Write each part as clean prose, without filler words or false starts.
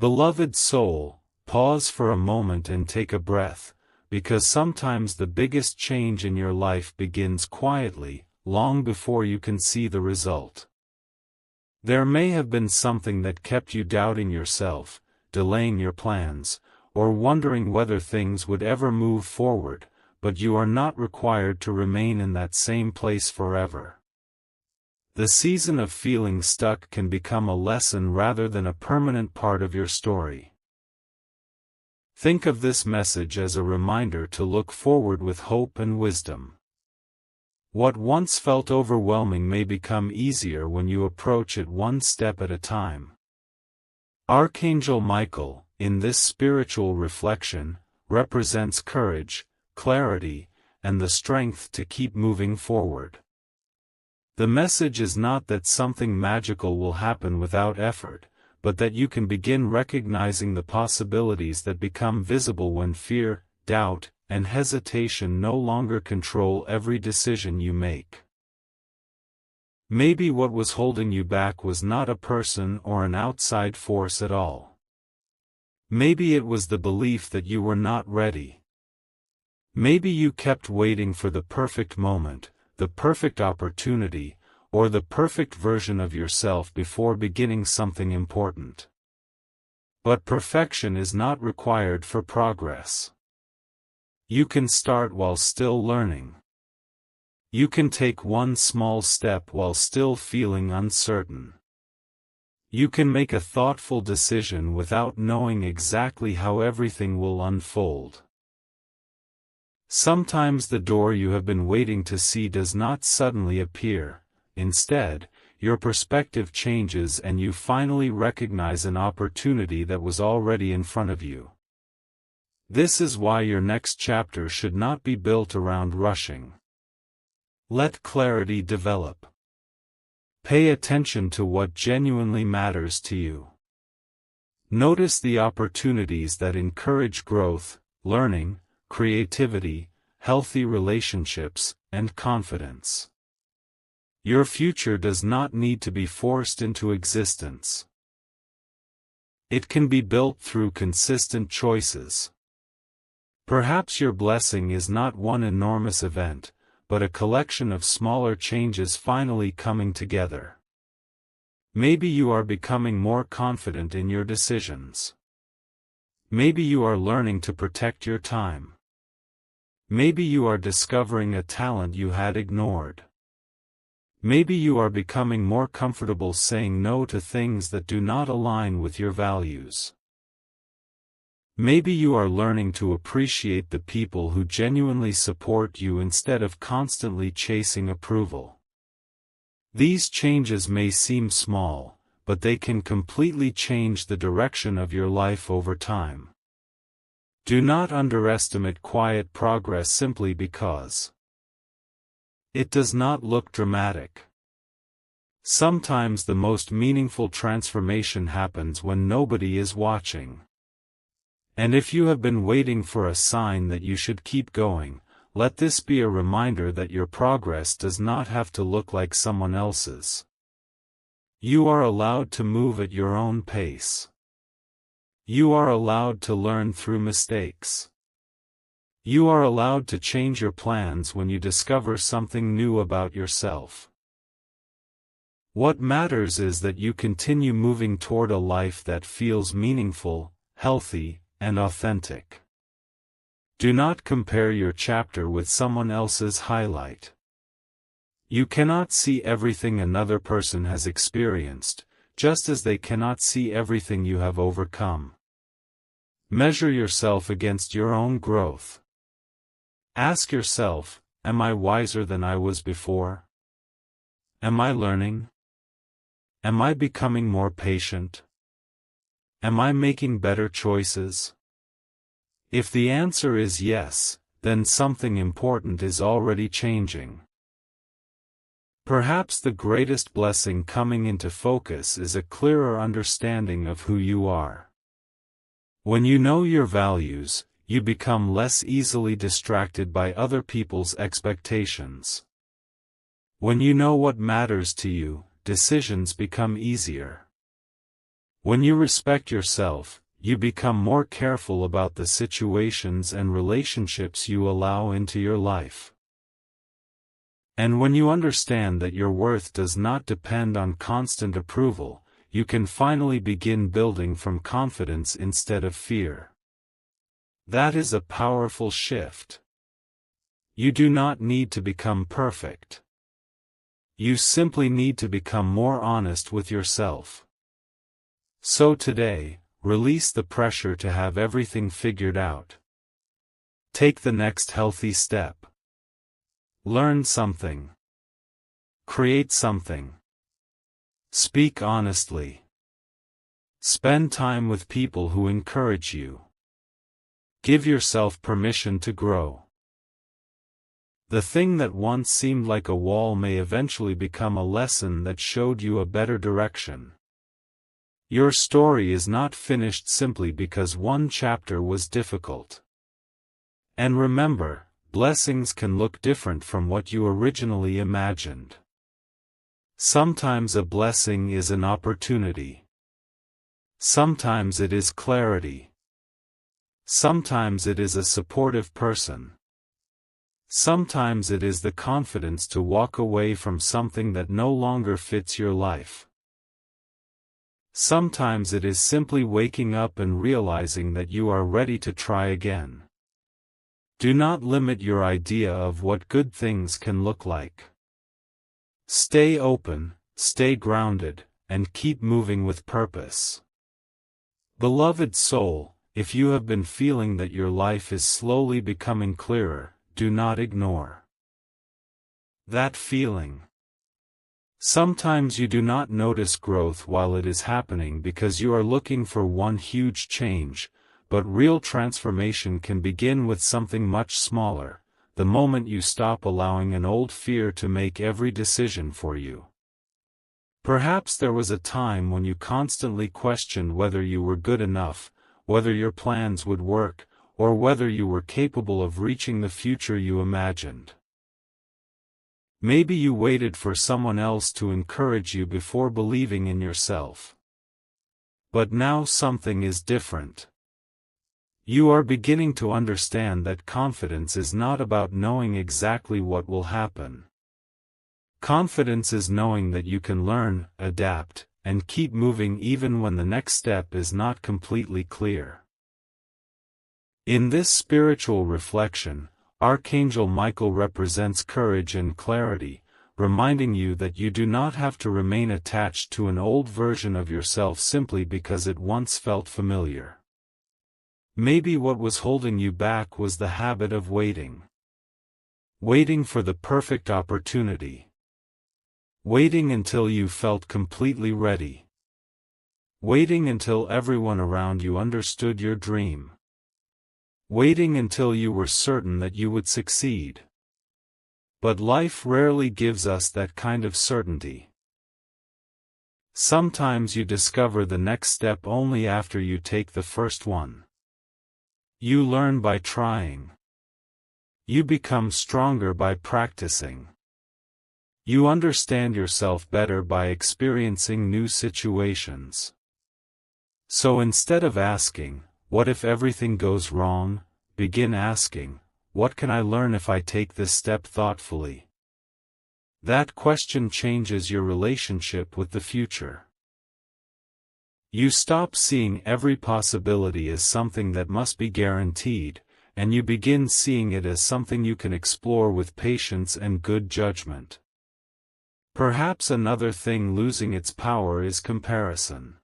Beloved soul, pause for a moment and take a breath, because sometimes the biggest change in your life begins quietly, long before you can see the result. There may have been something that kept you doubting yourself, delaying your plans, or wondering whether things would ever move forward, but you are not required to remain in that same place forever. The season of feeling stuck can become a lesson rather than a permanent part of your story. Think of this message as a reminder to look forward with hope and wisdom. What once felt overwhelming may become easier when you approach it one step at a time. Archangel Michael, in this spiritual reflection, represents courage, clarity, and the strength to keep moving forward. The message is not that something magical will happen without effort, but that you can begin recognizing the possibilities that become visible when fear, doubt, and hesitation no longer control every decision you make. Maybe what was holding you back was not a person or an outside force at all. Maybe it was the belief that you were not ready. Maybe you kept waiting for the perfect moment, the perfect opportunity, or the perfect version of yourself before beginning something important. But perfection is not required for progress. You can start while still learning. You can take one small step while still feeling uncertain. You can make a thoughtful decision without knowing exactly how everything will unfold. Sometimes the door you have been waiting to see does not suddenly appear. Instead, your perspective changes and you finally recognize an opportunity that was already in front of you. This is why your next chapter should not be built around rushing. Let clarity develop. Pay attention to what genuinely matters to you. Notice the opportunities that encourage growth, learning, creativity, healthy relationships, and confidence. Your future does not need to be forced into existence. It can be built through consistent choices. Perhaps your blessing is not one enormous event, but a collection of smaller changes finally coming together. Maybe you are becoming more confident in your decisions. Maybe you are learning to protect your time. Maybe you are discovering a talent you had ignored. Maybe you are becoming more comfortable saying no to things that do not align with your values. Maybe you are learning to appreciate the people who genuinely support you instead of constantly chasing approval. These changes may seem small, but they can completely change the direction of your life over time. Do not underestimate quiet progress simply because it does not look dramatic. Sometimes the most meaningful transformation happens when nobody is watching. And if you have been waiting for a sign that you should keep going, let this be a reminder that your progress does not have to look like someone else's. You are allowed to move at your own pace. You are allowed to learn through mistakes. You are allowed to change your plans when you discover something new about yourself. What matters is that you continue moving toward a life that feels meaningful, healthy, and authentic. Do not compare your chapter with someone else's highlight. You cannot see everything another person has experienced, just as they cannot see everything you have overcome. Measure yourself against your own growth. Ask yourself, am I wiser than I was before? Am I learning? Am I becoming more patient? Am I making better choices? If the answer is yes, then something important is already changing. Perhaps the greatest blessing coming into focus is a clearer understanding of who you are. When you know your values, you become less easily distracted by other people's expectations. When you know what matters to you, decisions become easier. When you respect yourself, you become more careful about the situations and relationships you allow into your life. And when you understand that your worth does not depend on constant approval, you can finally begin building from confidence instead of fear. That is a powerful shift. You do not need to become perfect. You simply need to become more honest with yourself. So today, release the pressure to have everything figured out. Take the next healthy step. Learn something. Create something. Speak honestly. Spend time with people who encourage you. Give yourself permission to grow. The thing that once seemed like a wall may eventually become a lesson that showed you a better direction. Your story is not finished simply because one chapter was difficult. And remember, blessings can look different from what you originally imagined. Sometimes a blessing is an opportunity. Sometimes it is clarity. Sometimes it is a supportive person. Sometimes it is the confidence to walk away from something that no longer fits your life. Sometimes it is simply waking up and realizing that you are ready to try again. Do not limit your idea of what good things can look like. Stay open, stay grounded, and keep moving with purpose. Beloved soul, if you have been feeling that your life is slowly becoming clearer, do not ignore that feeling. Sometimes you do not notice growth while it is happening because you are looking for one huge change, but real transformation can begin with something much smaller, the moment you stop allowing an old fear to make every decision for you. Perhaps there was a time when you constantly questioned whether you were good enough, whether your plans would work, or whether you were capable of reaching the future you imagined. Maybe you waited for someone else to encourage you before believing in yourself. But now something is different. You are beginning to understand that confidence is not about knowing exactly what will happen. Confidence is knowing that you can learn, adapt, and keep moving even when the next step is not completely clear. In this spiritual reflection, Archangel Michael represents courage and clarity, reminding you that you do not have to remain attached to an old version of yourself simply because it once felt familiar. Maybe what was holding you back was the habit of waiting. Waiting for the perfect opportunity. Waiting until you felt completely ready. Waiting until everyone around you understood your dream. Waiting until you were certain that you would succeed. But life rarely gives us that kind of certainty. Sometimes you discover the next step only after you take the first one. You learn by trying. You become stronger by practicing. You understand yourself better by experiencing new situations. So instead of asking, "What if everything goes wrong?" begin asking, "What can I learn if I take this step thoughtfully?" That question changes your relationship with the future. You stop seeing every possibility as something that must be guaranteed, and you begin seeing it as something you can explore with patience and good judgment. Perhaps another thing losing its power is comparison.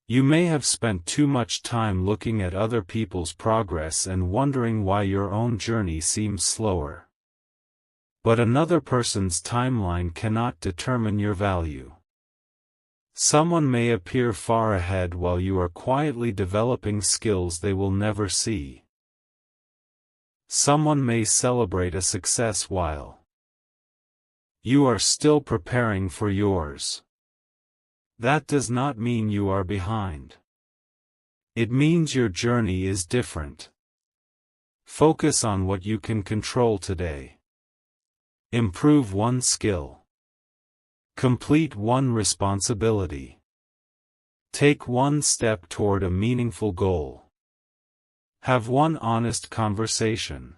You may have spent too much time looking at other people's progress and wondering why your own journey seems slower. But another person's timeline cannot determine your value. Someone may appear far ahead while you are quietly developing skills they will never see. Someone may celebrate a success while you are still preparing for yours. That does not mean you are behind. It means your journey is different. Focus on what you can control today. Improve one skill. Complete one responsibility. Take one step toward a meaningful goal. Have one honest conversation.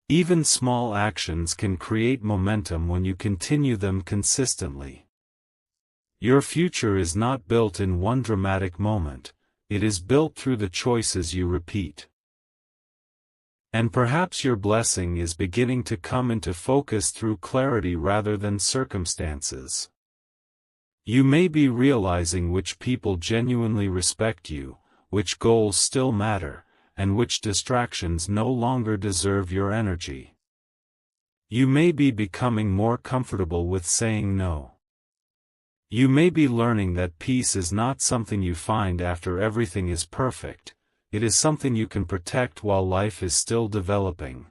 Even small actions can create momentum when you continue them consistently. Your future is not built in one dramatic moment, it is built through the choices you repeat. And perhaps your blessing is beginning to come into focus through clarity rather than circumstances. You may be realizing which people genuinely respect you, which goals still matter, and which distractions no longer deserve your energy. You may be becoming more comfortable with saying no. You may be learning that peace is not something you find after everything is perfect, it is something you can protect while life is still developing.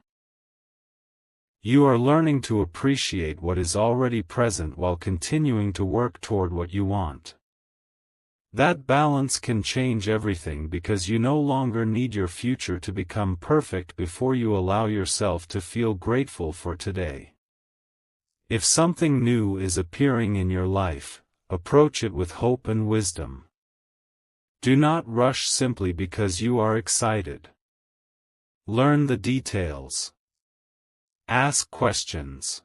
You are learning to appreciate what is already present while continuing to work toward what you want. That balance can change everything because you no longer need your future to become perfect before you allow yourself to feel grateful for today. If something new is appearing in your life, approach it with hope and wisdom. Do not rush simply because you are excited. Learn the details. Ask questions.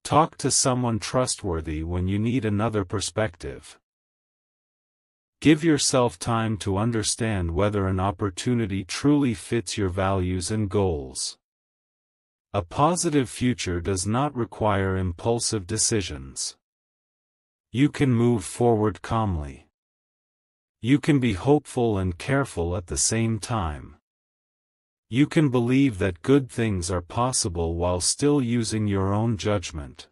Talk to someone trustworthy when you need another perspective. Give yourself time to understand whether an opportunity truly fits your values and goals. A positive future does not require impulsive decisions. You can move forward calmly. You can be hopeful and careful at the same time. You can believe that good things are possible while still using your own judgment.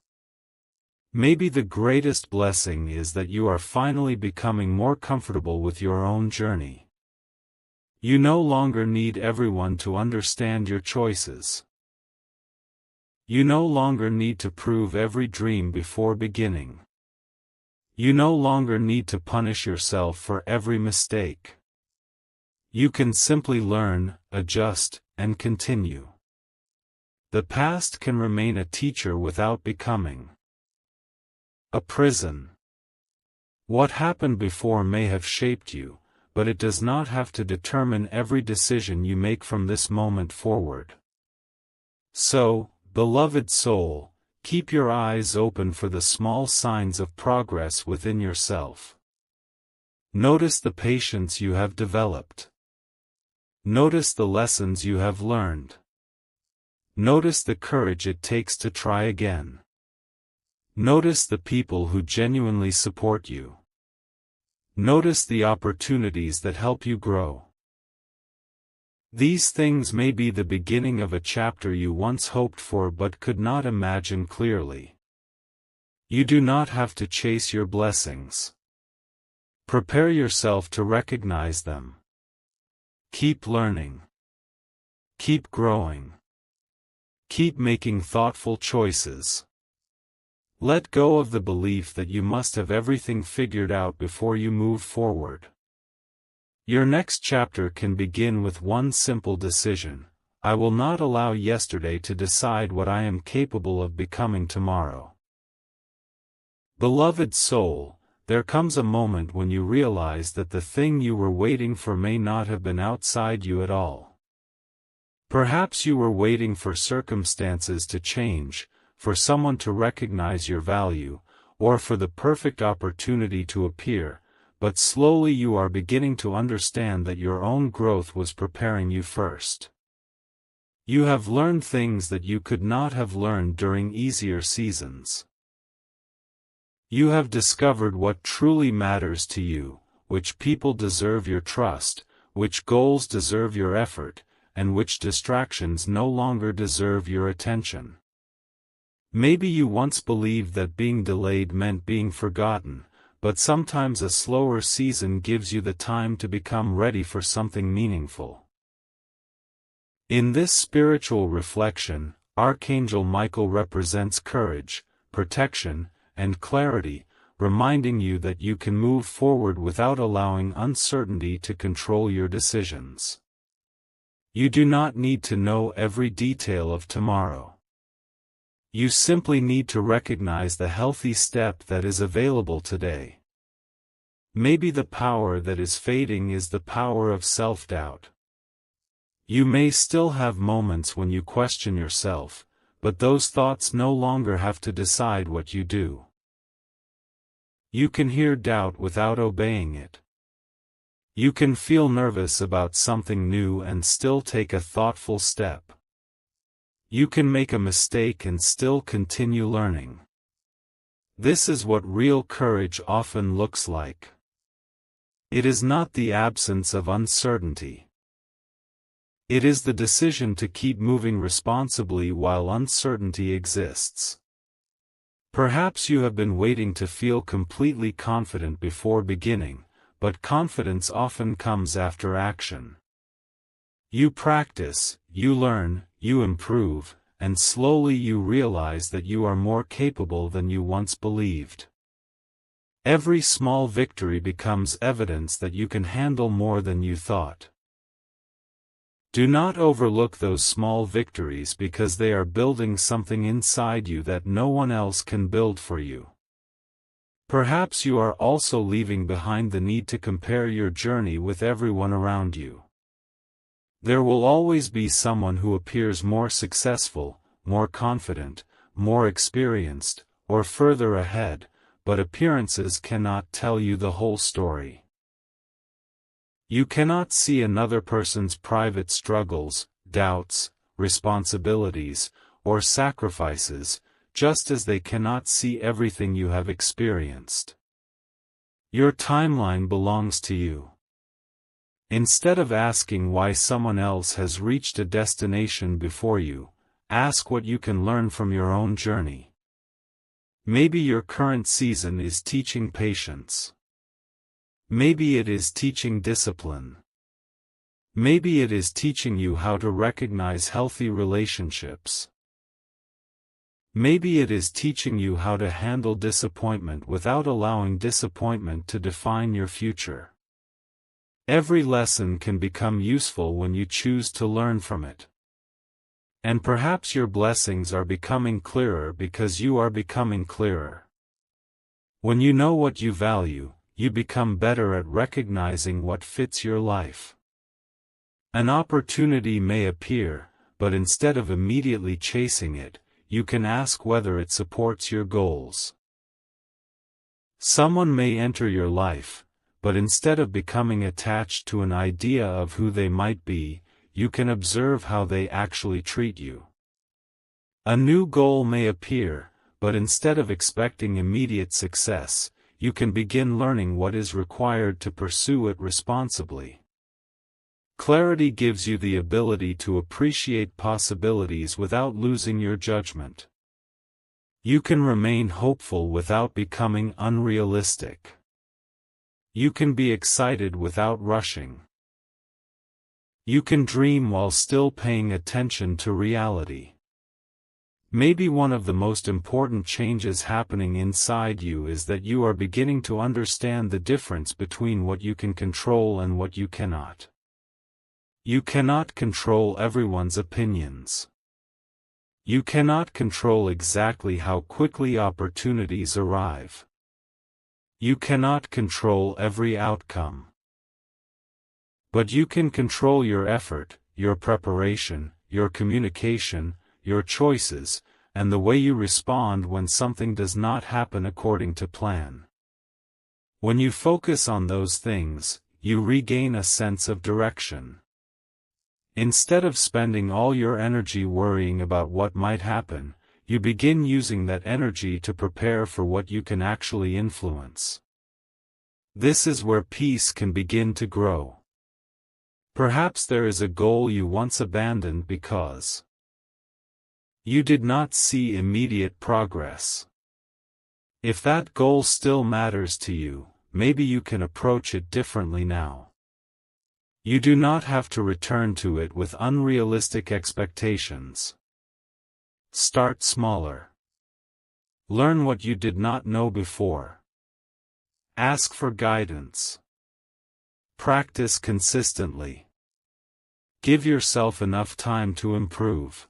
Maybe the greatest blessing is that you are finally becoming more comfortable with your own journey. You no longer need everyone to understand your choices. You no longer need to prove every dream before beginning. You no longer need to punish yourself for every mistake. You can simply learn, adjust, and continue. The past can remain a teacher without becoming a prison. What happened before may have shaped you, but it does not have to determine every decision you make from this moment forward. So, beloved soul, keep your eyes open for the small signs of progress within yourself. Notice the patience you have developed. Notice the lessons you have learned. Notice the courage it takes to try again. Notice the people who genuinely support you. Notice the opportunities that help you grow. These things may be the beginning of a chapter you once hoped for but could not imagine clearly. You do not have to chase your blessings. Prepare yourself to recognize them. Keep learning. Keep growing. Keep making thoughtful choices. Let go of the belief that you must have everything figured out before you move forward. Your next chapter can begin with one simple decision: I will not allow yesterday to decide what I am capable of becoming tomorrow. Beloved soul, there comes a moment when you realize that the thing you were waiting for may not have been outside you at all. Perhaps you were waiting for circumstances to change, for someone to recognize your value, or for the perfect opportunity to appear, but slowly you are beginning to understand that your own growth was preparing you first. You have learned things that you could not have learned during easier seasons. You have discovered what truly matters to you, which people deserve your trust, which goals deserve your effort, and which distractions no longer deserve your attention. Maybe you once believed that being delayed meant being forgotten, but sometimes a slower season gives you the time to become ready for something meaningful. In this spiritual reflection, Archangel Michael represents courage, protection, and clarity, reminding you that you can move forward without allowing uncertainty to control your decisions. You do not need to know every detail of tomorrow. You simply need to recognize the healthy step that is available today. Maybe the power that is fading is the power of self-doubt. You may still have moments when you question yourself, but those thoughts no longer have to decide what you do. You can hear doubt without obeying it. You can feel nervous about something new and still take a thoughtful step. You can make a mistake and still continue learning. This is what real courage often looks like. It is not the absence of uncertainty. It is the decision to keep moving responsibly while uncertainty exists. Perhaps you have been waiting to feel completely confident before beginning, but confidence often comes after action. You practice, you learn, you improve, and slowly you realize that you are more capable than you once believed. Every small victory becomes evidence that you can handle more than you thought. Do not overlook those small victories because they are building something inside you that no one else can build for you. Perhaps you are also leaving behind the need to compare your journey with everyone around you. There will always be someone who appears more successful, more confident, more experienced, or further ahead, but appearances cannot tell you the whole story. You cannot see another person's private struggles, doubts, responsibilities, or sacrifices, just as they cannot see everything you have experienced. Your timeline belongs to you. Instead of asking why someone else has reached a destination before you, ask what you can learn from your own journey. Maybe your current season is teaching patience. Maybe it is teaching discipline. Maybe it is teaching you how to recognize healthy relationships. Maybe it is teaching you how to handle disappointment without allowing disappointment to define your future. Every lesson can become useful when you choose to learn from it. And perhaps your blessings are becoming clearer because you are becoming clearer. When you know what you value, you become better at recognizing what fits your life. An opportunity may appear, but instead of immediately chasing it, you can ask whether it supports your goals. Someone may enter your life, but instead of becoming attached to an idea of who they might be, you can observe how they actually treat you. A new goal may appear, but instead of expecting immediate success, you can begin learning what is required to pursue it responsibly. Clarity gives you the ability to appreciate possibilities without losing your judgment. You can remain hopeful without becoming unrealistic. You can be excited without rushing. You can dream while still paying attention to reality. Maybe one of the most important changes happening inside you is that you are beginning to understand the difference between what you can control and what you cannot. You cannot control everyone's opinions. You cannot control exactly how quickly opportunities arrive. You cannot control every outcome. But you can control your effort, your preparation, your communication, your choices, and the way you respond when something does not happen according to plan. When you focus on those things, you regain a sense of direction. Instead of spending all your energy worrying about what might happen, you begin using that energy to prepare for what you can actually influence. This is where peace can begin to grow. Perhaps there is a goal you once abandoned because you did not see immediate progress. If that goal still matters to you, maybe you can approach it differently now. You do not have to return to it with unrealistic expectations. Start smaller. Learn what you did not know before. Ask for guidance. Practice consistently. Give yourself enough time to improve.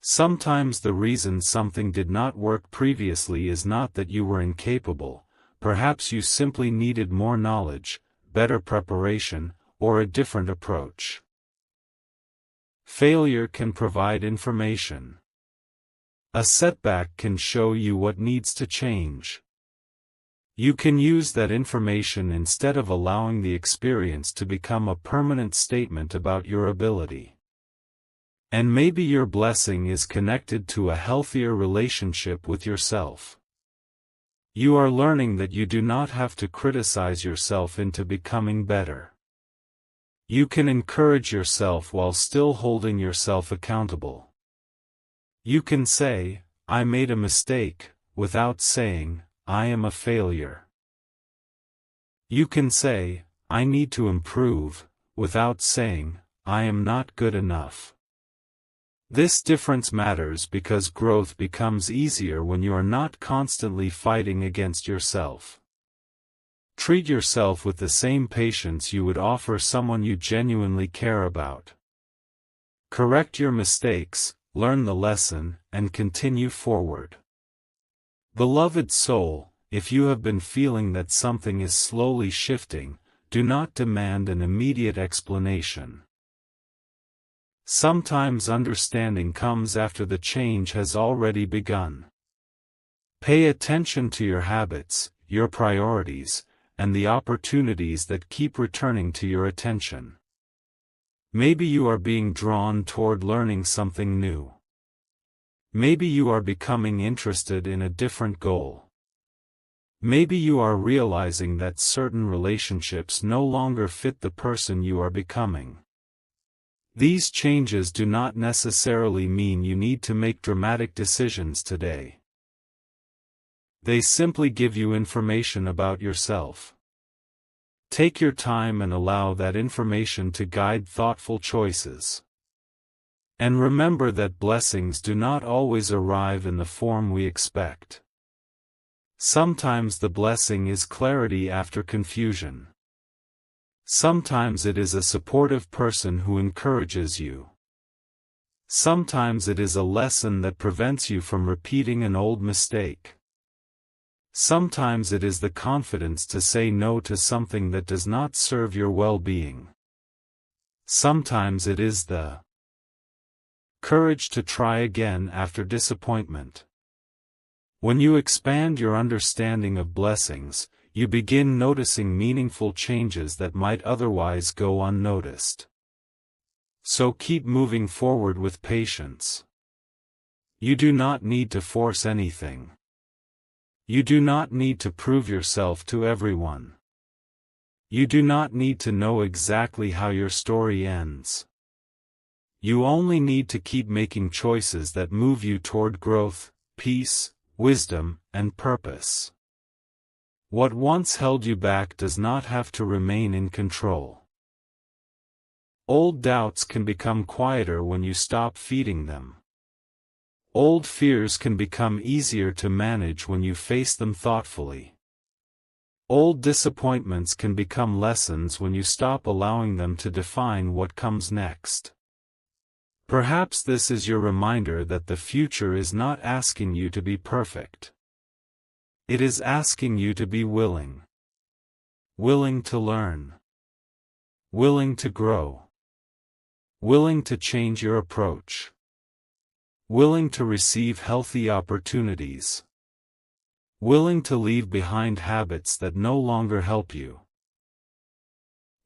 Sometimes the reason something did not work previously is not that you were incapable, perhaps you simply needed more knowledge, better preparation, or a different approach. Failure can provide information. A setback can show you what needs to change. You can use that information instead of allowing the experience to become a permanent statement about your ability. And maybe your blessing is connected to a healthier relationship with yourself. You are learning that you do not have to criticize yourself into becoming better. You can encourage yourself while still holding yourself accountable. You can say, "I made a mistake," without saying, "I am a failure." You can say, "I need to improve," without saying, "I am not good enough." This difference matters because growth becomes easier when you are not constantly fighting against yourself. Treat yourself with the same patience you would offer someone you genuinely care about. Correct your mistakes, learn the lesson, and continue forward. Beloved soul, if you have been feeling that something is slowly shifting, do not demand an immediate explanation. Sometimes understanding comes after the change has already begun. Pay attention to your habits, your priorities, and the opportunities that keep returning to your attention. Maybe you are being drawn toward learning something new. Maybe you are becoming interested in a different goal. Maybe you are realizing that certain relationships no longer fit the person you are becoming. These changes do not necessarily mean you need to make dramatic decisions today. They simply give you information about yourself. Take your time and allow that information to guide thoughtful choices. And remember that blessings do not always arrive in the form we expect. Sometimes the blessing is clarity after confusion. Sometimes it is a supportive person who encourages you. Sometimes it is a lesson that prevents you from repeating an old mistake. Sometimes it is the confidence to say no to something that does not serve your well-being. Sometimes it is the courage to try again after disappointment. When you expand your understanding of blessings, you begin noticing meaningful changes that might otherwise go unnoticed. So keep moving forward with patience. You do not need to force anything. You do not need to prove yourself to everyone. You do not need to know exactly how your story ends. You only need to keep making choices that move you toward growth, peace, wisdom, and purpose. What once held you back does not have to remain in control. Old doubts can become quieter when you stop feeding them. Old fears can become easier to manage when you face them thoughtfully. Old disappointments can become lessons when you stop allowing them to define what comes next. Perhaps this is your reminder that the future is not asking you to be perfect. It is asking you to be willing. Willing to learn. Willing to grow. Willing to change your approach. Willing to receive healthy opportunities. Willing to leave behind habits that no longer help you.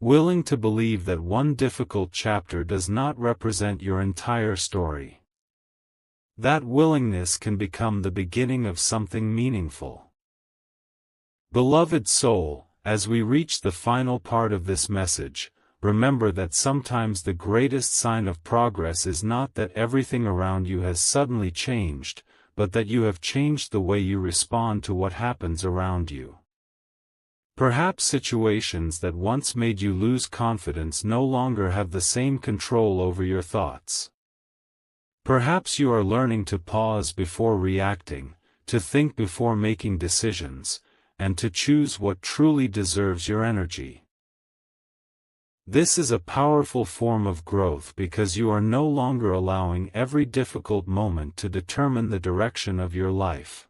Willing to believe that one difficult chapter does not represent your entire story. That willingness can become the beginning of something meaningful. Beloved soul, as we reach the final part of this message, remember that sometimes the greatest sign of progress is not that everything around you has suddenly changed, but that you have changed the way you respond to what happens around you. Perhaps situations that once made you lose confidence no longer have the same control over your thoughts. Perhaps you are learning to pause before reacting, to think before making decisions, and to choose what truly deserves your energy. This is a powerful form of growth because you are no longer allowing every difficult moment to determine the direction of your life.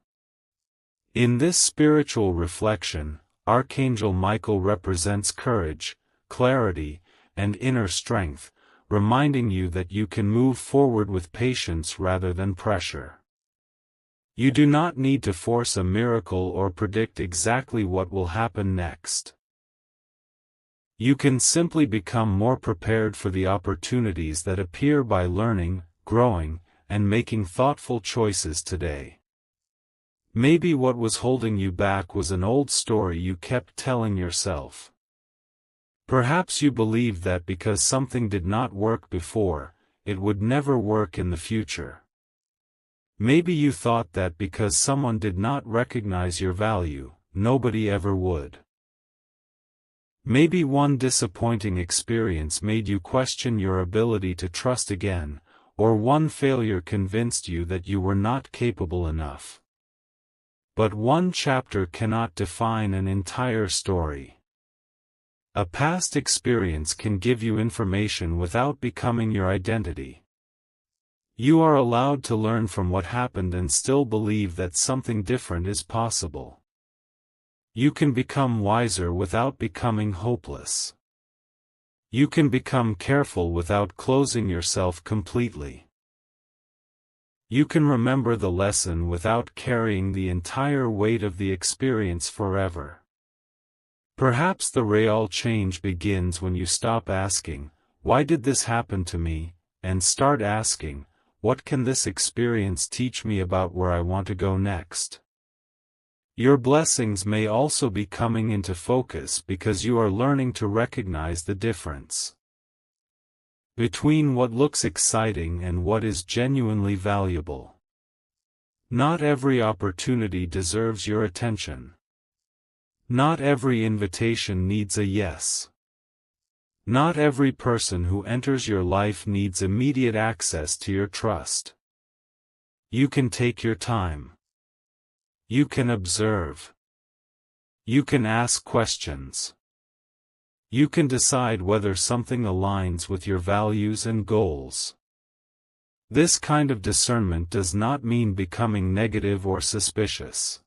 In this spiritual reflection, Archangel Michael represents courage, clarity, and inner strength, reminding you that you can move forward with patience rather than pressure. You do not need to force a miracle or predict exactly what will happen next. You can simply become more prepared for the opportunities that appear by learning, growing, and making thoughtful choices today. Maybe what was holding you back was an old story you kept telling yourself. Perhaps you believed that because something did not work before, it would never work in the future. Maybe you thought that because someone did not recognize your value, nobody ever would. Maybe one disappointing experience made you question your ability to trust again, or one failure convinced you that you were not capable enough. But one chapter cannot define an entire story. A past experience can give you information without becoming your identity. You are allowed to learn from what happened and still believe that something different is possible. You can become wiser without becoming hopeless. You can become careful without closing yourself completely. You can remember the lesson without carrying the entire weight of the experience forever. Perhaps the real change begins when you stop asking, "Why did this happen to me?" and start asking, "What can this experience teach me about where I want to go next?" Your blessings may also be coming into focus because you are learning to recognize the difference between what looks exciting and what is genuinely valuable. Not every opportunity deserves your attention. Not every invitation needs a yes. Not every person who enters your life needs immediate access to your trust. You can take your time. You can observe. You can ask questions. You can decide whether something aligns with your values and goals. This kind of discernment does not mean becoming negative or suspicious.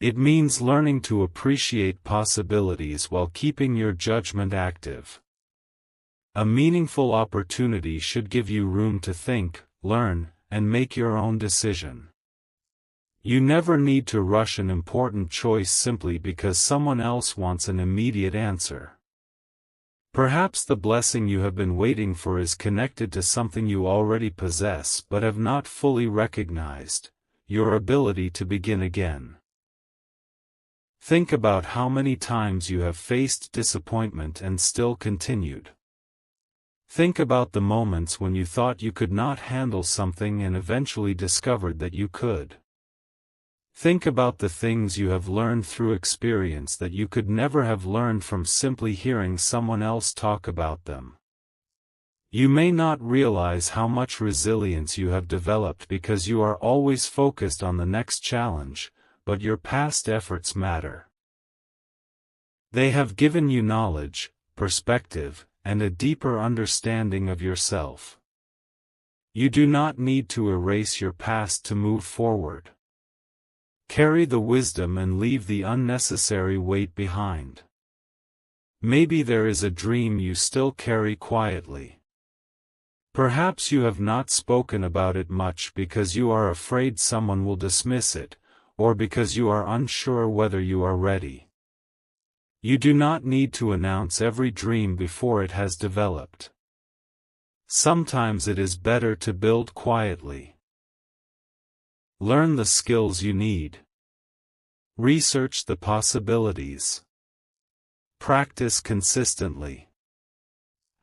It means learning to appreciate possibilities while keeping your judgment active. A meaningful opportunity should give you room to think, learn, and make your own decision. You never need to rush an important choice simply because someone else wants an immediate answer. Perhaps the blessing you have been waiting for is connected to something you already possess but have not fully recognized: your ability to begin again. Think about how many times you have faced disappointment and still continued. Think about the moments when you thought you could not handle something and eventually discovered that you could. Think about the things you have learned through experience that you could never have learned from simply hearing someone else talk about them. You may not realize how much resilience you have developed because you are always focused on the next challenge, but your past efforts matter. They have given you knowledge, perspective, and a deeper understanding of yourself. You do not need to erase your past to move forward. Carry the wisdom and leave the unnecessary weight behind. Maybe there is a dream you still carry quietly. Perhaps you have not spoken about it much because you are afraid someone will dismiss it, or because you are unsure whether you are ready. You do not need to announce every dream before it has developed. Sometimes it is better to build quietly. Learn the skills you need. Research the possibilities. Practice consistently.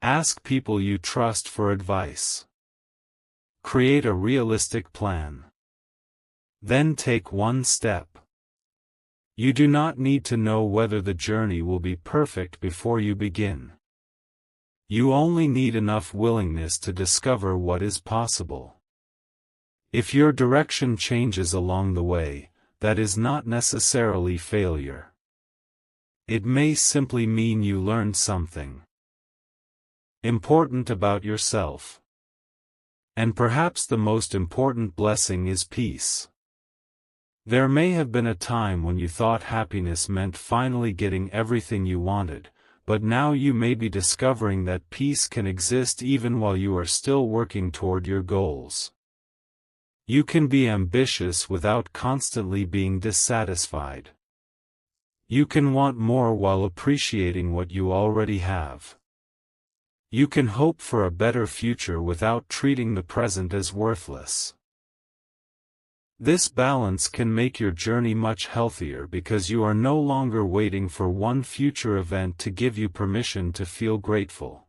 Ask people you trust for advice. Create a realistic plan. Then take one step. You do not need to know whether the journey will be perfect before you begin. You only need enough willingness to discover what is possible. If your direction changes along the way, that is not necessarily failure. It may simply mean you learned something important about yourself. And perhaps the most important blessing is peace. There may have been a time when you thought happiness meant finally getting everything you wanted, but now you may be discovering that peace can exist even while you are still working toward your goals. You can be ambitious without constantly being dissatisfied. You can want more while appreciating what you already have. You can hope for a better future without treating the present as worthless. This balance can make your journey much healthier because you are no longer waiting for one future event to give you permission to feel grateful.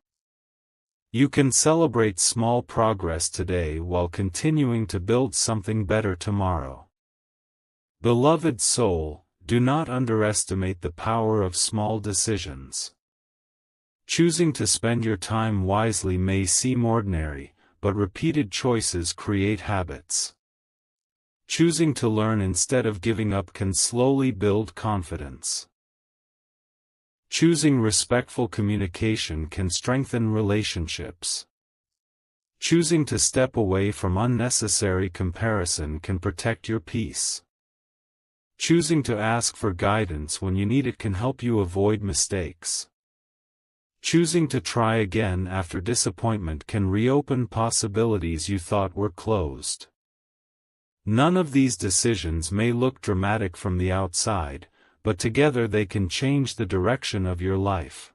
You can celebrate small progress today while continuing to build something better tomorrow. Beloved soul, do not underestimate the power of small decisions. Choosing to spend your time wisely may seem ordinary, but repeated choices create habits. Choosing to learn instead of giving up can slowly build confidence. Choosing respectful communication can strengthen relationships. Choosing to step away from unnecessary comparison can protect your peace. Choosing to ask for guidance when you need it can help you avoid mistakes. Choosing to try again after disappointment can reopen possibilities you thought were closed. None of these decisions may look dramatic from the outside, but together they can change the direction of your life.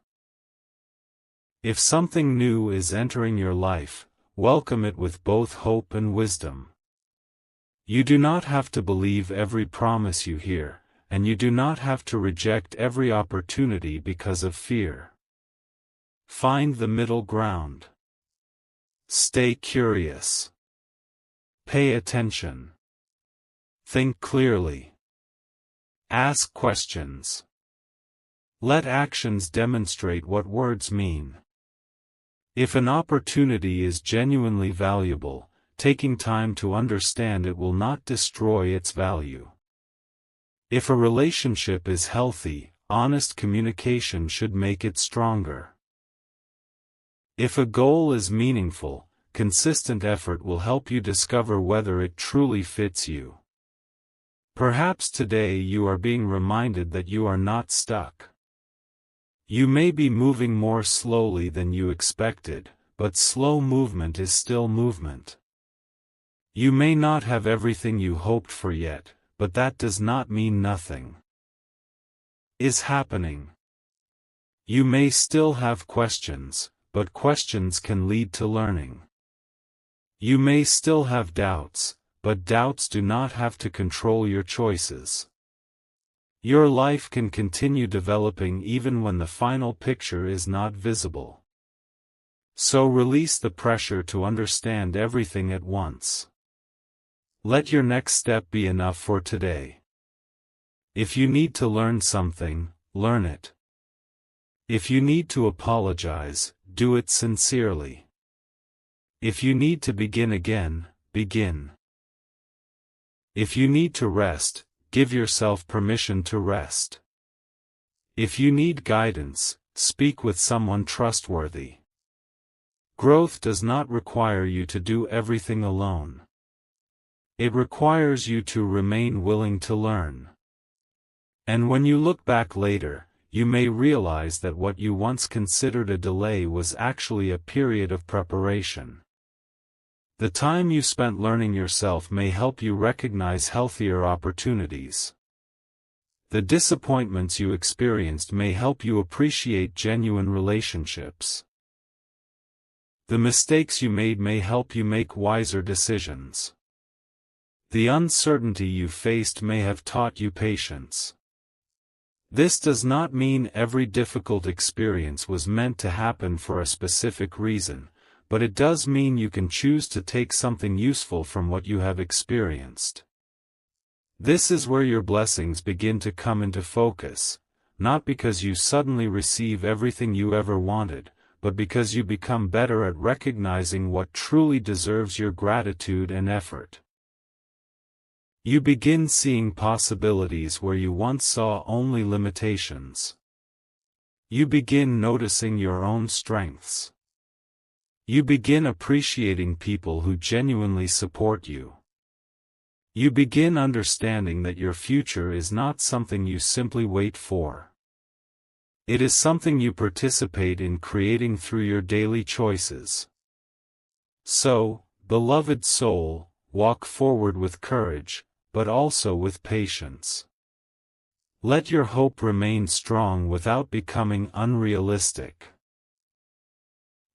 If something new is entering your life, welcome it with both hope and wisdom. You do not have to believe every promise you hear, and you do not have to reject every opportunity because of fear. Find the middle ground. Stay curious. Pay attention. Think clearly. Ask questions. Let actions demonstrate what words mean. If an opportunity is genuinely valuable, taking time to understand it will not destroy its value. If a relationship is healthy, honest communication should make it stronger. If a goal is meaningful, consistent effort will help you discover whether it truly fits you. Perhaps today you are being reminded that you are not stuck. You may be moving more slowly than you expected, but slow movement is still movement. You may not have everything you hoped for yet, but that does not mean nothing is happening. You may still have questions, but questions can lead to learning. You may still have doubts, but doubts do not have to control your choices. Your life can continue developing even when the final picture is not visible. So release the pressure to understand everything at once. Let your next step be enough for today. If you need to learn something, learn it. If you need to apologize, do it sincerely. If you need to begin again, begin. If you need to rest, give yourself permission to rest. If you need guidance, speak with someone trustworthy. Growth does not require you to do everything alone. It requires you to remain willing to learn. And when you look back later, you may realize that what you once considered a delay was actually a period of preparation. The time you spent learning yourself may help you recognize healthier opportunities. The disappointments you experienced may help you appreciate genuine relationships. The mistakes you made may help you make wiser decisions. The uncertainty you faced may have taught you patience. This does not mean every difficult experience was meant to happen for a specific reason, but it does mean you can choose to take something useful from what you have experienced. This is where your blessings begin to come into focus, not because you suddenly receive everything you ever wanted, but because you become better at recognizing what truly deserves your gratitude and effort. You begin seeing possibilities where you once saw only limitations. You begin noticing your own strengths. You begin appreciating people who genuinely support you. You begin understanding that your future is not something you simply wait for. It is something you participate in creating through your daily choices. So, beloved soul, walk forward with courage, but also with patience. Let your hope remain strong without becoming unrealistic.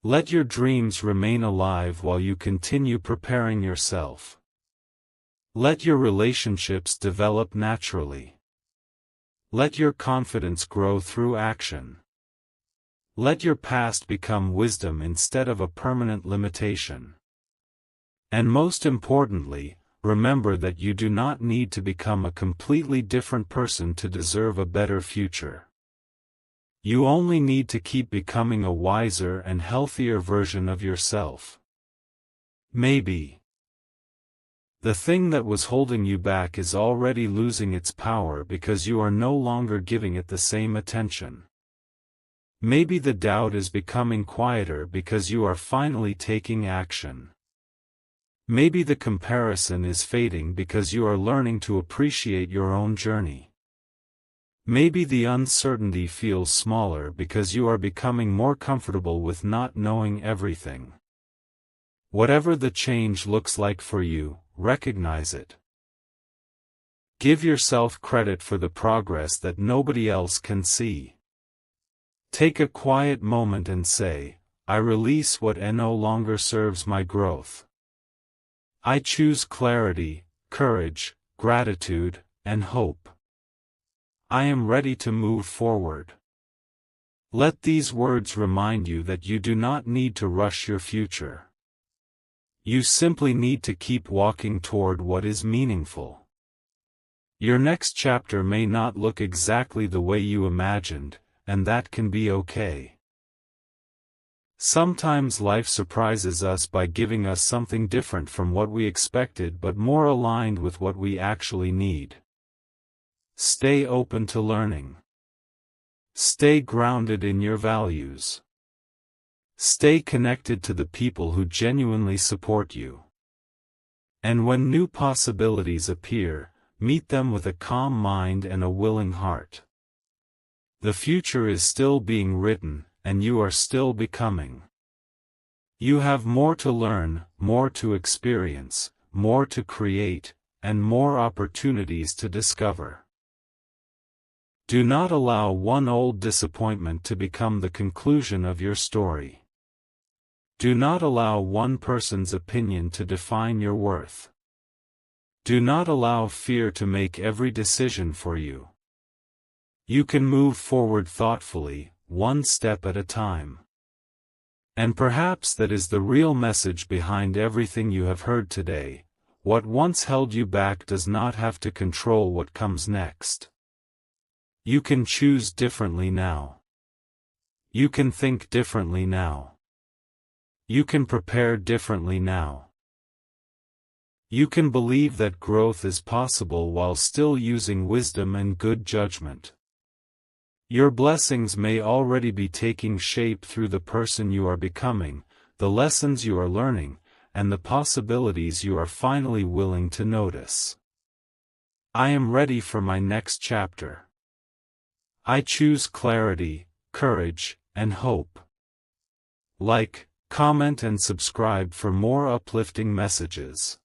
Let your dreams remain alive while you continue preparing yourself. Let your relationships develop naturally. Let your confidence grow through action. Let your past become wisdom instead of a permanent limitation. And most importantly, remember that you do not need to become a completely different person to deserve a better future. You only need to keep becoming a wiser and healthier version of yourself. Maybe the thing that was holding you back is already losing its power because you are no longer giving it the same attention. Maybe the doubt is becoming quieter because you are finally taking action. Maybe the comparison is fading because you are learning to appreciate your own journey. Maybe the uncertainty feels smaller because you are becoming more comfortable with not knowing everything. Whatever the change looks like for you, recognize it. Give yourself credit for the progress that nobody else can see. Take a quiet moment and say, I release what no longer serves my growth. I choose clarity, courage, gratitude, and hope. I am ready to move forward. Let these words remind you that you do not need to rush your future. You simply need to keep walking toward what is meaningful. Your next chapter may not look exactly the way you imagined, and that can be okay. Sometimes life surprises us by giving us something different from what we expected but more aligned with what we actually need. Stay open to learning. Stay grounded in your values. Stay connected to the people who genuinely support you. And when new possibilities appear, meet them with a calm mind and a willing heart. The future is still being written, and you are still becoming. You have more to learn, more to experience, more to create, and more opportunities to discover. Do not allow one old disappointment to become the conclusion of your story. Do not allow one person's opinion to define your worth. Do not allow fear to make every decision for you. You can move forward thoughtfully, one step at a time. And perhaps that is the real message behind everything you have heard today. What once held you back does not have to control what comes next. You can choose differently now. You can think differently now. You can prepare differently now. You can believe that growth is possible while still using wisdom and good judgment. Your blessings may already be taking shape through the person you are becoming, the lessons you are learning, and the possibilities you are finally willing to notice. I am ready for my next chapter. I choose clarity, courage, and hope. Like, comment and subscribe for more uplifting messages.